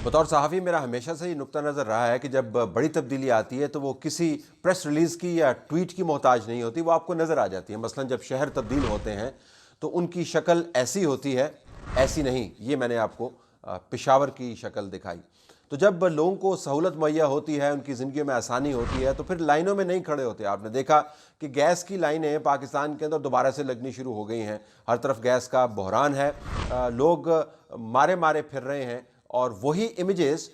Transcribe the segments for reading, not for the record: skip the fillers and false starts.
बतौर सहाफ़ी मेरा हमेशा से ही नुक्ता नज़र रहा है कि जब बड़ी तब्दीली आती है तो वो किसी प्रेस रिलीज़ की या ट्वीट की मोहताज नहीं होती, वो आपको नज़र आ जाती है। मसलन जब शहर तब्दील होते हैं तो उनकी शक्ल ऐसी होती है, ऐसी नहीं। ये मैंने आपको पेशावर की शक्ल दिखाई। तो जब लोगों को सहूलत मुहैया होती है, उनकी ज़िंदगी में आसानी होती है, तो फिर लाइनों में नहीं खड़े होते। आपने देखा कि गैस की लाइनें पाकिस्तान के अंदर दोबारा से लगनी शुरू हो गई हैं। हर तरफ गैस का बहरान है, लोग मारे मारे फिर रहे हैं और वही इमेजेस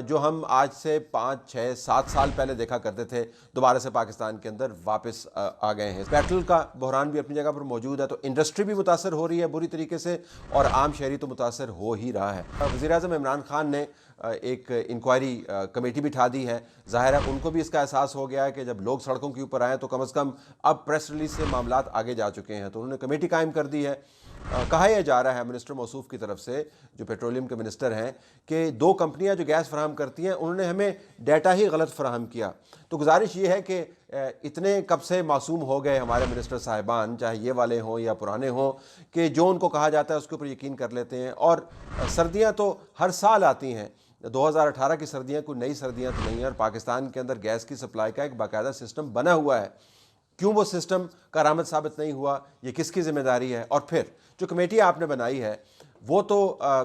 जो हम आज से 5, 6, 7 साल पहले देखा करते थे दोबारा से पाकिस्तान के अंदर वापस आ गए हैं। पेट्रोल का बहरान भी अपनी जगह पर मौजूद है, तो इंडस्ट्री भी मुतासर हो रही है बुरी तरीके से और आम शहरी तो मुतासर हो ही रहा है। वज़ीर-ए-आज़म इमरान खान ने एक इंक्वायरी कमेटी बिठा दी है। ज़ाहिर है उनको भी इसका एहसास हो गया है कि जब लोग सड़कों के ऊपर आए तो कम अज़ कम अब प्रेस रिलीज से मामलात आगे जा चुके हैं, तो उन्होंने कमेटी कायम कर दी है। कहा यह जा रहा है मिनिस्टर मौसूफ की तरफ से, जो पेट्रोलियम के मिनिस्टर हैं, कि 2 कंपनियां जो गैस फराहम करती हैं उन्होंने हमें डाटा ही गलत फराहम किया। तो गुजारिश ये है कि इतने कब से मासूम हो गए हमारे मिनिस्टर साहिबान, चाहे ये वाले हों या पुराने हों, कि जो उनको कहा जाता है उसके ऊपर यकीन कर लेते हैं। और सर्दियाँ तो हर साल आती हैं, 2018 की सर्दियाँ कोई नई सर्दियाँ तो नहीं है, और पाकिस्तान के अंदर गैस की सप्लाई का एक बाकायदा सिस्टम बना हुआ है। क्यों वो सिस्टम कारामद साबित नहीं हुआ, ये किसकी जिम्मेदारी है? और फिर जो कमेटी आपने बनाई है वो तो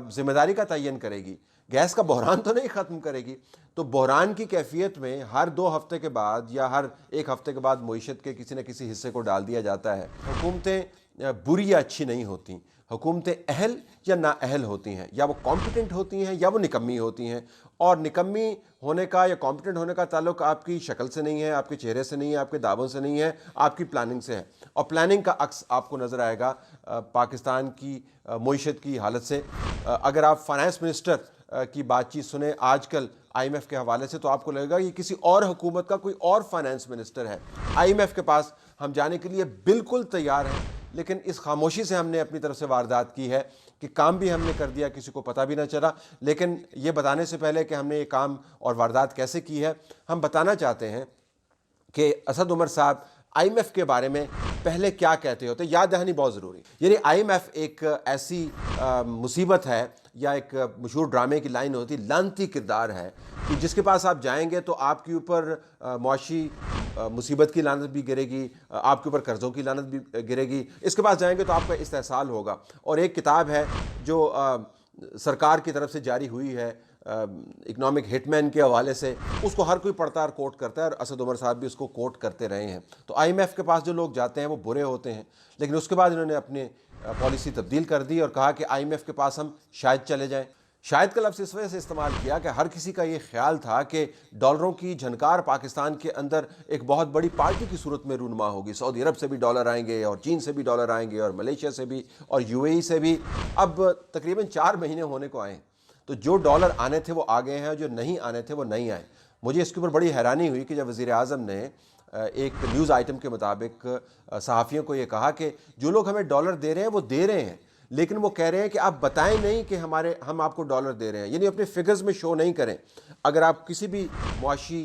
जिम्मेदारी का तयन करेगी, गैस का बहरान तो नहीं ख़त्म करेगी। तो बहरान की कैफियत में हर 2 हफ्ते के बाद या हर 1 हफ्ते के बाद मईशत के किसी न किसी हिस्से को डाल दिया जाता है। हुकूमतें बुरी या अच्छी नहीं होती, हुकूमतें अहल या नाअहल होती हैं, या वो कॉम्पिटेंट होती हैं या वो निकम्मी होती हैं। और निकम्मी होने का या कॉम्पिटेंट होने का ताल्लुक आपकी शक्ल से नहीं है, आपके चेहरे से नहीं है, आपके दावों से नहीं है, आपकी प्लानिंग से है। और प्लानिंग का अक्स आपको नज़र आएगा पाकिस्तान की मईशत की हालत से। अगर आप फाइनेंस मिनिस्टर की बातचीत सुने आजकल IMF के हवाले से, तो आपको लगेगा ये किसी और हुकूमत का कोई और फाइनेंस मिनिस्टर है। IMF के पास हम जाने के लिए बिल्कुल तैयार हैं, लेकिन इस खामोशी से हमने अपनी तरफ से वारदात की है कि काम भी हमने कर दिया, किसी को पता भी ना चला। लेकिन ये बताने से पहले कि हमने ये काम और वारदात कैसे की है, हम बताना चाहते हैं कि असद उमर साहब IMF के बारे में पहले क्या कहते होते, याद दहानी बहुत ज़रूरी। यानी IMF एक ऐसी मुसीबत है, या एक मशहूर ड्रामे की लाइन होती, लानती किरदार है, कि जिसके पास आप जाएंगे तो आपके ऊपर मुआशी मुसीबत की लानत भी गिरेगी, आपके ऊपर कर्ज़ों की लानत भी गिरेगी। इसके पास जाएंगे तो आपका इस्तेहसाल होगा। और एक किताब है जो सरकार की तरफ से जारी हुई है इकनॉमिक हिटमैन के हवाले से, उसको हर कोई पढ़ता और कोट करता है, और असद उमर साहब भी उसको कोट करते रहे हैं। तो IMF के पास जो लोग जाते हैं वो बुरे होते हैं, लेकिन उसके बाद इन्होंने अपनी पॉलिसी तब्दील कर दी और कहा कि IMF के पास हम शायद चले जाएं। शायद का लफ्ज़ इस वजह से इस्तेमाल किया कि हर किसी का ये ख्याल था कि डॉलरों की झनकार पाकिस्तान के अंदर एक बहुत बड़ी पार्टी की सूरत में रूनुमा होगी। सऊदी अरब से भी डॉलर आएंगे, और चीन से भी डॉलर आएंगे, और मलेशिया से भी, और UAE से भी। अब तकरीबन 4 महीने होने को आए, तो जो डॉलर आने थे वो आ गए हैं, जो नहीं आने थे वो नहीं आए। मुझे इसके ऊपर बड़ी हैरानी हुई कि जब वज़ीर-ए-आज़म ने एक न्यूज़ आइटम के मुताबिक सहाफ़ियों को ये कहा कि जो लोग हमें डॉलर दे रहे हैं वो दे रहे हैं, लेकिन वो कह रहे हैं कि आप बताएं नहीं कि हम आपको डॉलर दे रहे हैं, यानी अपने फिगर्स में शो नहीं करें। अगर आप किसी भी मुआशी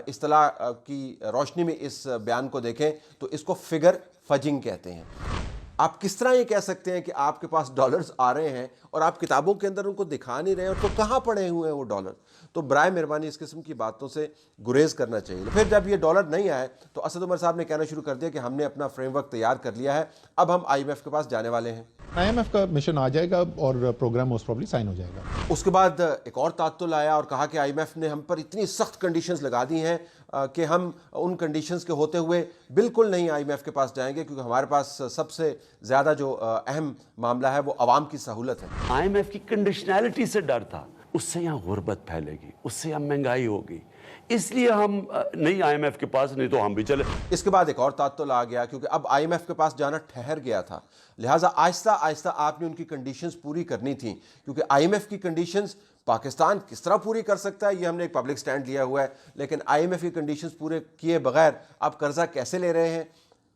इस्तिलाह की रोशनी में इस बयान को देखें तो इसको फिगर फजिंग कहते हैं। आप किस तरह ये कह सकते हैं कि आपके पास डॉलर्स आ रहे हैं और आप किताबों के अंदर उनको दिखा नहीं रहे हैं, और तो कहाँ पड़े हुए हैं वो डॉलर? तो बराए मेहरबानी इस किस्म की बातों से गुरेज करना चाहिए। फिर जब ये डॉलर नहीं आए तो असद उमर साहब ने कहना शुरू कर दिया कि हमने अपना फ्रेमवर्क तैयार कर लिया है, अब हम IMF के पास जाने वाले हैं। IMF का मिशन आ जाएगा और प्रोग्राम मोस्ट प्रॉब्ली साइन हो जाएगा। उसके बाद एक और तात्तुल आया और कहा कि IMF ने हम पर इतनी सख्त कंडीशंस लगा दी हैं कि हम उन कंडीशंस के होते हुए बिल्कुल नहीं IMF के पास जाएंगे, क्योंकि हमारे पास सबसे ज़्यादा जो अहम मामला है वो अवाम की सहूलत है। IMF की कंडीशनैलिटी से डर था, उससे यहाँ गुर्बत फैलेगी, उससे यहाँ महंगाई होगी, इसलिए हम नहीं IMF के पास, नहीं तो हम भी चले। इसके बाद एक और तात्तुल आ गया, क्योंकि अब IMF के पास जाना ठहर गया था, लिहाजा आहिस्ता आहिस्ता आपने उनकी कंडीशंस पूरी करनी थी। क्योंकि IMF की कंडीशंस पाकिस्तान किस तरह पूरी कर सकता है, ये हमने एक पब्लिक स्टैंड लिया हुआ है, लेकिन IMF की कंडीशंस पूरे किए बगैर आप कर्जा कैसे ले रहे हैं,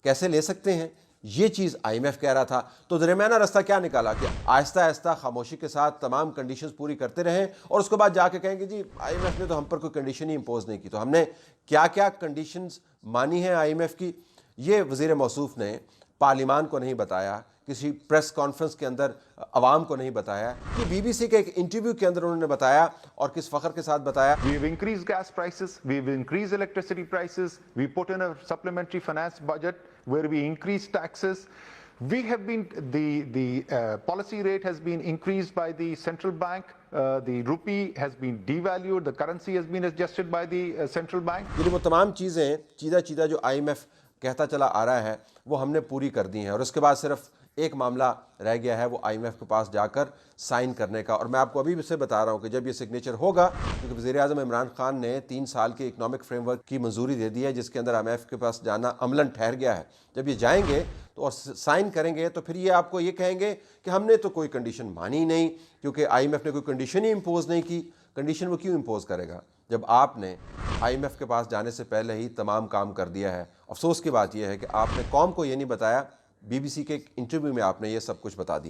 कैसे ले सकते हैं, ये चीज़ IMF कह रहा था। तो दरमियाना रास्ता क्या निकाला कि आहिस्ता आहिस्ता खामोशी के साथ तमाम कंडीशंस पूरी करते रहें, और उसके बाद जाके कहेंगे जी IMF ने तो हम पर कोई कंडीशन ही इम्पोज नहीं की। तो हमने क्या क्या कंडीशंस मानी है IMF की, ये वज़ीर मौसूफ ने पार्लिमान को नहीं बताया किसी प्रेस कॉन्फ्रेंस के अंदर अवाम को नहीं बताया। ये बीबीसी के एक इंटरव्यू के अंदर उन्होंने बताया और किस फख्र के साथ बताया। We've increased gas prices, we've increased electricity prices, we put in a supplementary finance budget where we increased taxes. We have been, the policy rate has been increased by the central bank, the rupee has been devalued, the currency has been adjusted by the central bank. ये वो तमाम चीज़ें चीज़ा जो IMF कहता चला आ रहा है वो हमने पूरी कर दी हैं और उसके बाद सिर्फ एक मामला रह गया है वो IMF के पास जाकर साइन करने का। और मैं आपको अभी से बता रहा हूँ कि जब ये सिग्नेचर होगा, क्योंकि वज़ीर-ए-आज़म इमरान खान ने 3 साल के इकनॉमिक फ्रेमवर्क की मंजूरी दे दी है जिसके अंदर IMF के पास जाना अमलन ठहर गया है। जब ये जाएंगे तो और साइन करेंगे तो फिर ये आपको ये कहेंगे कि हमने तो कोई कंडीशन मानी नहीं, क्योंकि IMF ने कोई कंडीशन ही इम्पोज नहीं की। कंडीशन वो क्यों इम्पोज करेगा जब आपने IMF के पास जाने से पहले ही तमाम काम कर दिया है। अफसोस की बात यह है कि आपने कौम को ये नहीं बताया, BBC के एक इंटरव्यू में आपने ये सब कुछ बता दिया।